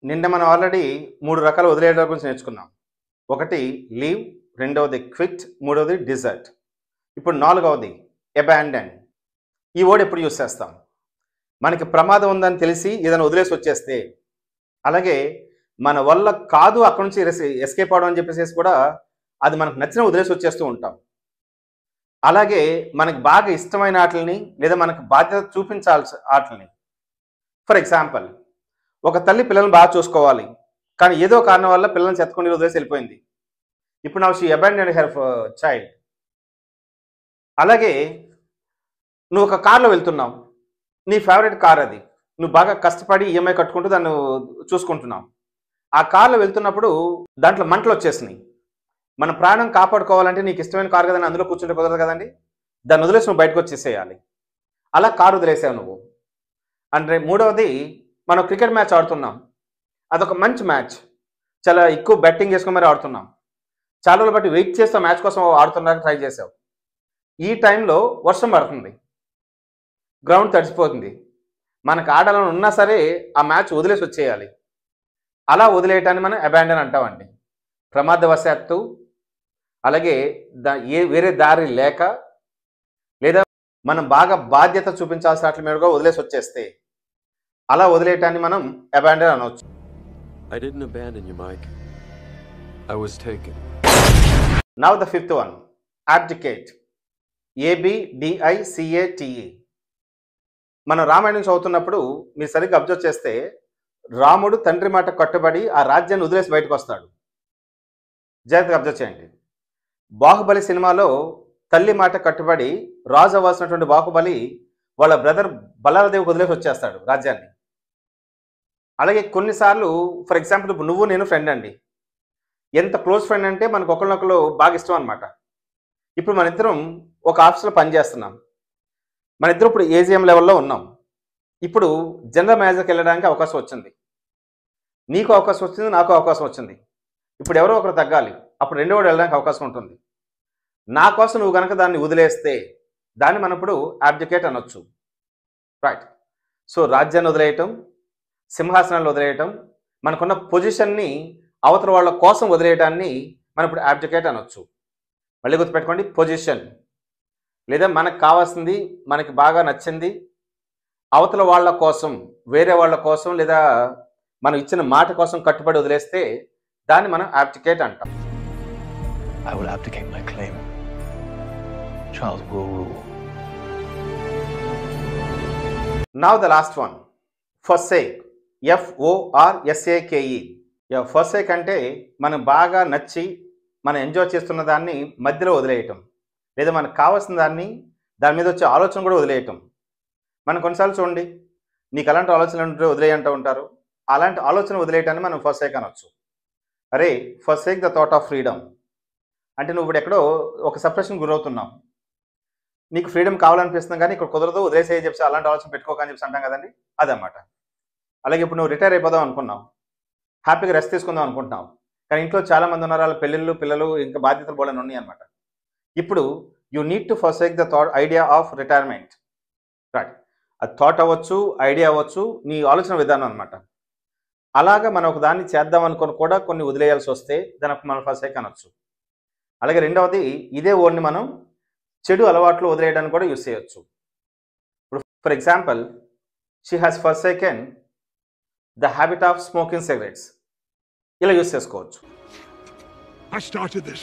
నిన్న మనం ఆల్రెడీ 3 రకాల వదిలేయడాల గురించి నేర్చుకున్నాం. ఒకటి లీవ్, రెండవది క్విట్, మూడవది డిజర్ట్. ఇప్పుడు నాలుగవది అబాండన్. ఈ వర్డ్ ఎప్పుడు యూజ్ చేస్తాం? మనకి ప్రమాదం ఉందని తెలిసి ఏదైనా వదిలేసి వచ్చేస్తే, అలాగే మన వల్ల కాదు అక్కడి నుంచి ఎస్కేప్ అవడం అని చెప్పేసి కూడా అది మనకు నచ్చిన వదిలేసి వచ్చేస్తూ ఉంటాం. అలాగే మనకి బాగా ఇష్టమైన ఆటలని లేదా మనకు బాధ్యత చూపించాల్సిన ఆటలని, ఫర్ ఎగ్జాంపుల్ ఒక తల్లి పిల్లల్ని బాగా చూసుకోవాలి, కానీ ఏదో కారణం వల్ల పిల్లల్ని చెత్తకొని వదిలేసి వెళ్ళిపోయింది. ఇప్పుడు now she abandoned her child. అలాగే నువ్వు ఒక కార్లో వెళ్తున్నావు, నీ ఫేవరెట్ కార్ అది, నువ్వు బాగా కష్టపడి ఈఎంఐ కట్టుకుంటూ దాన్ని చూసుకుంటున్నావు. ఆ కార్లో వెళ్తున్నప్పుడు దాంట్లో మంటలు వచ్చేసినాయి. మన ప్రాణం కాపాడుకోవాలంటే నీకు ఇష్టమైన కారు కదని అందులో కూర్చుంటే కుదరదు కదండి. దాన్ని వదిలేసి నువ్వు బయటకు వచ్చేసేయాలి. అలా కారు వదిలేసావు నువ్వు. అంటే మూడవది, మనం క్రికెట్ మ్యాచ్ ఆడుతున్నాం, అదొక మంచి మ్యాచ్, చాలా ఎక్కువ బెట్టింగ్ చేసుకుని మరి ఆడుతున్నాం, చాలా రోజులు బట్టి వెయిట్ చేస్తే మ్యాచ్ కోసం ఆడుతున్నాక ట్రై చేసావు. ఈ టైంలో వర్షం పడుతుంది, గ్రౌండ్ తడిసిపోతుంది, మనకు ఆడాలని ఉన్నా సరే ఆ మ్యాచ్ వదిలేసి వచ్చేయాలి. అలా వదిలేయటాన్ని మనం అబాండన్ అంటామండి. ప్రమాదవశాత్తు, అలాగే వేరే దారి లేక, లేదా మనం బాగా బాధ్యత చూపించాల్సిన వాటి మీదుగా వదిలేసి వచ్చేస్తే అలా వదిలేయటాన్ని మనం అబాండన్ అనవచ్చు. I didn't abandon you, Mike. I was taken. Now the fifth one, abdicate. ABDICATE. మనం రామాయణం చదువుతున్నప్పుడు మీరు సరిగ్గా అబ్జర్వ్ చేస్తే రాముడు తండ్రి మాట కట్టుబడి ఆ రాజ్యాన్ని వదిలేసి బయటకు వస్తాడు. జాగ్రత్తగా అబ్జర్వ్ చేయండి. బాహుబలి సినిమాలో తల్లి మాట కట్టుబడి రాజు అవ్వాల్సినటువంటి బాహుబలి వాళ్ళ బ్రదర్ బల్లాలదేవికి వదిలేసి వచ్చేస్తాడు రాజ్యాన్ని. అలాగే కొన్నిసార్లు, ఫర్ ఎగ్జాంపుల్ ఇప్పుడు నువ్వు నేను ఫ్రెండ్ అండి. ఎంత క్లోజ్ ఫ్రెండ్ అంటే మనకు ఒకరినొకరు బాగా ఇష్టం అనమాట. ఇప్పుడు మన ఇద్దరం ఒక ఆఫీస్లో పనిచేస్తున్నాం, మన ఇద్దరు ఇప్పుడు ఏజిఎం లెవెల్లో ఉన్నాం. ఇప్పుడు జనరల్ మేనేజర్కి వెళ్ళడానికి అవకాశం వచ్చింది, నీకు అవకాశం వచ్చింది, నాకు అవకాశం వచ్చింది. ఇప్పుడు ఎవరో ఒకరు తగ్గాలి, అప్పుడు రెండో వాడు వెళ్ళడానికి అవకాశం ఉంటుంది. నా కోసం నువ్వు కనుక దాన్ని వదిలేస్తే దాన్ని మనం ఇప్పుడు అబ్డికేట్ అనొచ్చు, రైట్? సో రాజ్యాన్ని వదిలేయటం, సింహాసనాలు వదిలేయటం, మనకున్న పొజిషన్ని అవతల వాళ్ళ కోసం వదిలేయటాన్ని మనం ఇప్పుడు అబ్డికేట్ అనొచ్చు. మళ్ళీ గుర్తుపెట్టుకోండి, పొజిషన్ లేదా మనకు కావాల్సింది, మనకి బాగా నచ్చింది అవతల వాళ్ళ కోసం, వేరే వాళ్ళ కోసం, లేదా మనం ఇచ్చిన మాట కోసం కట్టుబడి వదిలేస్తే దాన్ని మనం అబ్డికేట్ అంటాం. I will abdicate my claim. Charles will rule. Now the last one, forsake. FORSAKE. forsake అంటే మనం బాగా నచ్చి మనం ఎంజాయ్ చేస్తున్న దాన్ని మధ్యలో వదిలేయటం, లేదా మనకు కావాల్సిన దాని మీద వచ్చే ఆలోచన కూడా వదిలేయటం. మనం కొన్నిసార్లు చూడండి, నీకు అలాంటి ఆలోచనలు ఉంటే వదిలేయంటూ ఉంటారు. అలాంటి ఆలోచన వదిలేయటాన్ని మనం forsake అనొచ్చు. అరే, forsake the thought of freedom అంటే నువ్వు ఇప్పుడు ఎక్కడో ఒక సప్రెషన్ గురవుతున్నావు, నీకు ఫ్రీడమ్ కావాలనిపిస్తుంది కానీ ఇక్కడ కుదరదు, వదిలేసేయ చెప్పి అలాంటి ఆలోచన పెట్టుకోకని చెప్పి అంటాం కదండి, అదనమాట. అలాగే ఇప్పుడు నువ్వు రిటైర్ అయిపోదాం అనుకున్నావు, హ్యాపీగా రెస్ట్ తీసుకుందాం అనుకుంటున్నావు, కానీ ఇంట్లో చాలామంది ఉన్నారు, వాళ్ళ పెళ్ళిళ్ళు, పిల్లలు, ఇంకా బాధ్యతలు బోలని ఉన్నాయి అనమాట. ఇప్పుడు you need to forsake the thought idea of retirement, right? అది థాట్ అవ్వచ్చు, ఐడియా అవ్వచ్చు, నీ ఆలోచన విధానం అనమాట. అలాగా మనం ఒక దాన్ని చేద్దాం అనుకుని కూడా కొన్ని వదిలేయాల్సి వస్తే దానికి మనం forsake అనొచ్చు. అలాగే రెండవది, ఇదే వర్డ్ని మనం చెడు అలవాట్లు వదిలేయడానికి కూడా యూస్ చేయొచ్చు. ఇప్పుడు for example, she has forsaken the habit of smoking cigarettes, ఇలా యూస్ చేసుకోవచ్చు. I started this.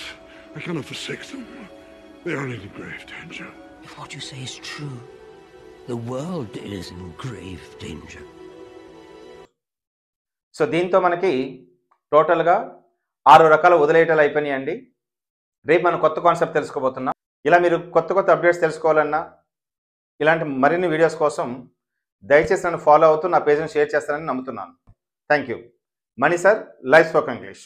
I cannot forsake them. They are in grave danger. If what you say is true, the world is in grave danger. So దీంతో మనకి టోటల్గా 6 రకాల వదిలేయటాలు అయిపోయినాయండి. రేపు మనం కొత్త కాన్సెప్ట్ తెలుసుకోబోతున్నాం. ఇలా మీరు కొత్త అప్డేట్స్ తెలుసుకోవాలన్నా, ఇలాంటి మరిన్ని వీడియోస్ కోసం దయచేసి నన్ను ఫాలో అవుతూ నా పేజ్ని షేర్ చేస్తానని నమ్ముతున్నాను. Thank you. Money sir, live spoken English.